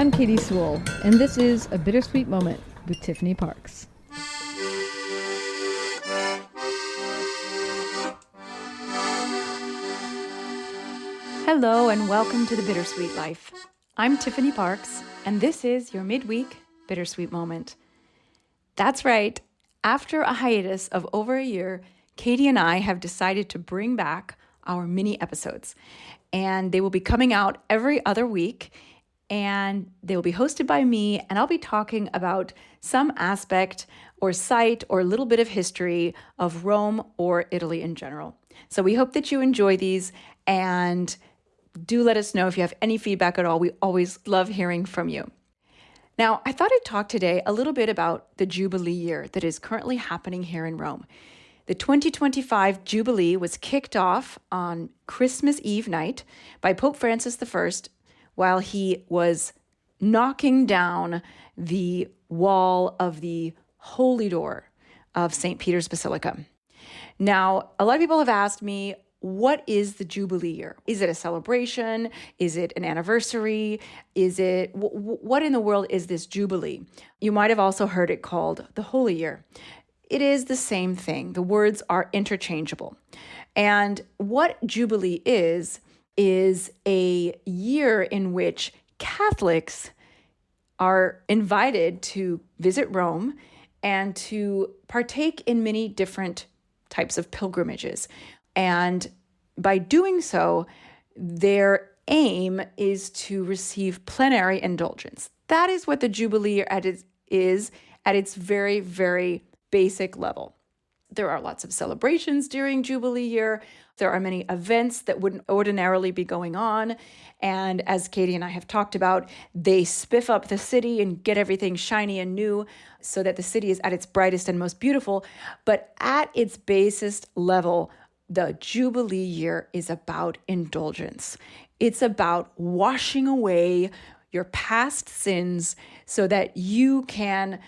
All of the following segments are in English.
I'm Katie Sewell, and this is A Bittersweet Moment with Tiffany Parks. Hello and welcome to The Bittersweet Life. I'm Tiffany Parks, and this is your midweek Bittersweet Moment. That's right. After a hiatus of over a year, Katie and I have decided to bring back our mini episodes, and they will be coming out every other week, and they will be hosted by me, and I'll be talking about some aspect or site or little bit of history of Rome or Italy in general. So we hope that you enjoy these, and do let us know if you have any feedback at all. We always love hearing from you. Now, I thought I'd talk today a little bit about the Jubilee year that is currently happening here in Rome. The 2025 Jubilee was kicked off on Christmas Eve night by Pope Francis I while he was knocking down the wall of the Holy Door of St. Peter's Basilica. Now, a lot of people have asked me, what is the Jubilee year? Is it a celebration? Is it an anniversary? Is it, what in the world is this Jubilee? You might have also heard it called the Holy Year. It is the same thing. The words are interchangeable. And what Jubilee is a year in which Catholics are invited to visit Rome and to partake in many different types of pilgrimages. And by doing so, their aim is to receive plenary indulgence. That is what the Jubilee is at its very, very basic level. There are lots of celebrations during Jubilee year. There are many events that wouldn't ordinarily be going on. And as Katie and I have talked about, they spiff up the city and get everything shiny and new so that the city is at its brightest and most beautiful. But at its basest level, the Jubilee year is about indulgence. It's about washing away your past sins so that you can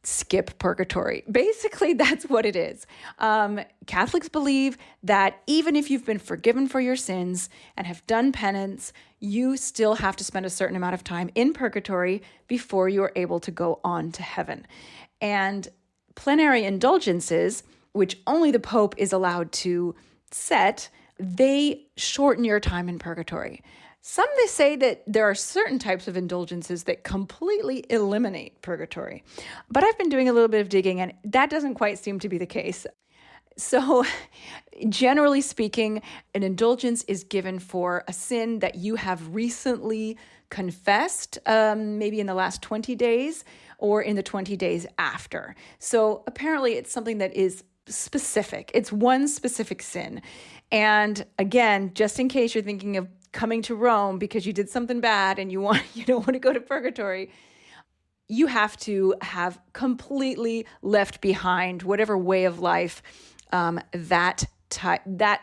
skip purgatory. Basically, that's what it is. Catholics believe that even if you've been forgiven for your sins and have done penance, you still have to spend a certain amount of time in purgatory before you are able to go on to heaven. And plenary indulgences, which only the Pope is allowed to set, they shorten your time in purgatory. Some they say that there are certain types of indulgences that completely eliminate purgatory. But I've been doing a little bit of digging, and that doesn't quite seem to be the case. So generally speaking, an indulgence is given for a sin that you have recently confessed, maybe in the last 20 days or in the 20 days after. So apparently it's something that is specific. It's one specific sin. And again, just in case you're thinking of coming to Rome because you did something bad and you don't want to go to purgatory, you have to have completely left behind whatever way of life that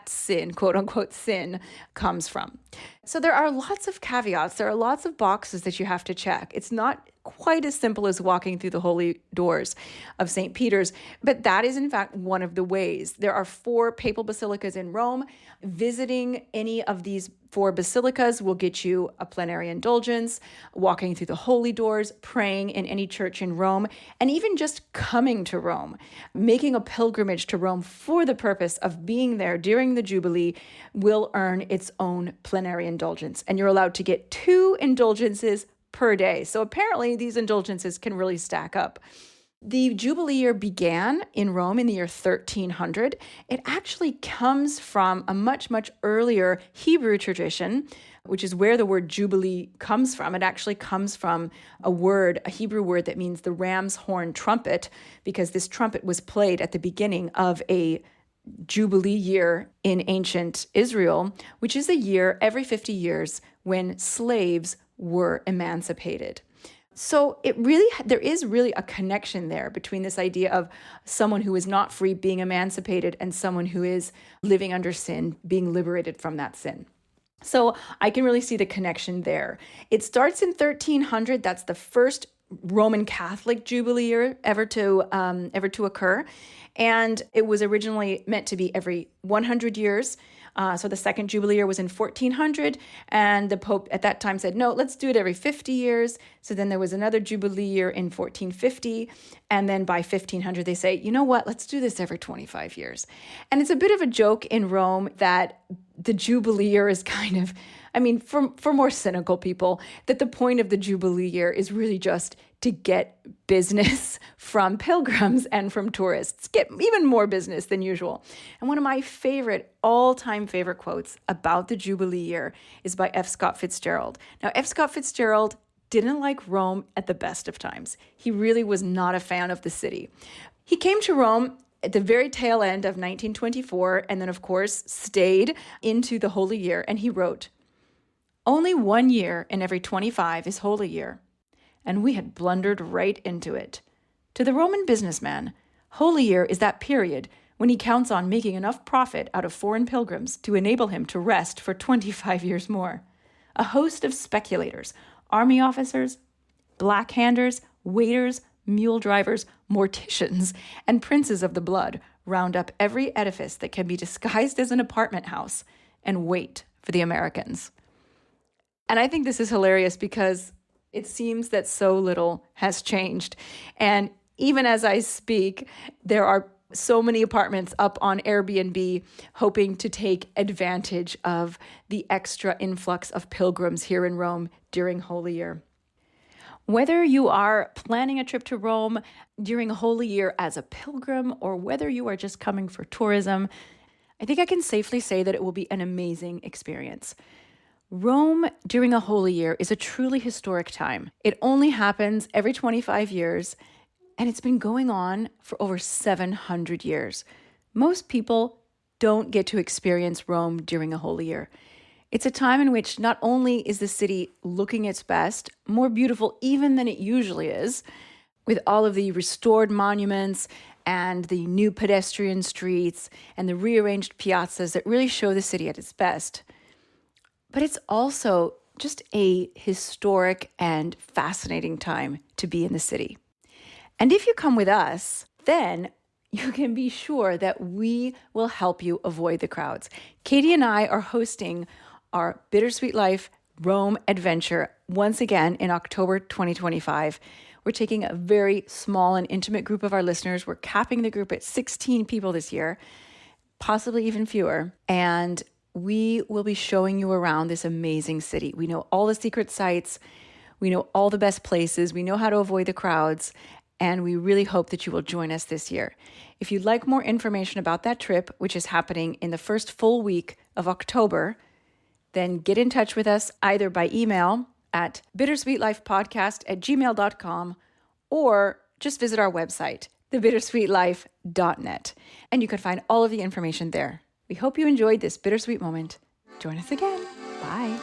sin, quote unquote sin, comes from. So there are lots of caveats. There are lots of boxes that you have to check. It's not quite as simple as walking through the holy doors of St. Peter's, but that is in fact one of the ways. There are 4 papal basilicas in Rome. Visiting any of these 4 basilicas will get you a plenary indulgence, walking through the holy doors, praying in any church in Rome, and even just coming to Rome, making a pilgrimage to Rome for the purpose of being there during the Jubilee will earn its own plenary indulgence. And you're allowed to get 2 indulgences per day. So apparently these indulgences can really stack up. The Jubilee year began in Rome in the year 1300. It actually comes from a much, much earlier Hebrew tradition, which is where the word Jubilee comes from. It actually comes from a Hebrew word that means the ram's horn trumpet, because this trumpet was played at the beginning of a Jubilee year in ancient Israel, which is a year every 50 years when slaves were emancipated. So there is really a connection there between this idea of someone who is not free being emancipated and someone who is living under sin being liberated from that sin. So I can really see the connection there. It starts in 1300. That's the first Roman Catholic Jubilee year ever to occur. And it was originally meant to be every 100 years. So the second Jubilee year was in 1400, and the Pope at that time said, no, let's do it every 50 years. So then there was another Jubilee year in 1450, and then by 1500 they say, you know what, let's do this every 25 years. And it's a bit of a joke in Rome that the Jubilee year is kind of, for more cynical people, that the point of the Jubilee year is really just to get business from pilgrims and from tourists, get even more business than usual. And one of my all-time favorite quotes about the Jubilee year is by F. Scott Fitzgerald. Now, F. Scott Fitzgerald didn't like Rome at the best of times. He really was not a fan of the city. He came to Rome at the very tail end of 1924, and then, of course, stayed into the Holy Year, and he wrote, "Only 1 year in every 25 is Holy Year, and we had blundered right into it. To the Roman businessman, Holy Year is that period when he counts on making enough profit out of foreign pilgrims to enable him to rest for 25 years more. A host of speculators, army officers, blackhanders, waiters, mule drivers, morticians, and princes of the blood round up every edifice that can be disguised as an apartment house and wait for the Americans." And I think this is hilarious because it seems that so little has changed. And even as I speak, there are so many apartments up on Airbnb hoping to take advantage of the extra influx of pilgrims here in Rome during Holy Year. Whether you are planning a trip to Rome during Holy Year as a pilgrim or whether you are just coming for tourism, I think I can safely say that it will be an amazing experience. Rome during a Holy Year is a truly historic time. It only happens every 25 years, and it's been going on for over 700 years. Most people don't get to experience Rome during a Holy Year. It's a time in which not only is the city looking its best, more beautiful even than it usually is, with all of the restored monuments and the new pedestrian streets and the rearranged piazzas that really show the city at its best. But it's also just a historic and fascinating time to be in the city. And if you come with us, then you can be sure that we will help you avoid the crowds. Katie and I are hosting our Bittersweet Life Rome adventure once again in October 2025. We're taking a very small and intimate group of our listeners. We're capping the group at 16 people this year, possibly even fewer. And we will be showing you around this amazing city. We know all the secret sites. We know all the best places. We know how to avoid the crowds. And we really hope that you will join us this year. If you'd like more information about that trip, which is happening in the first full week of October, then get in touch with us either by email at bittersweetlifepodcast@gmail.com or just visit our website, thebittersweetlife.net. And you can find all of the information there. We hope you enjoyed this bittersweet moment. Join us again. Bye.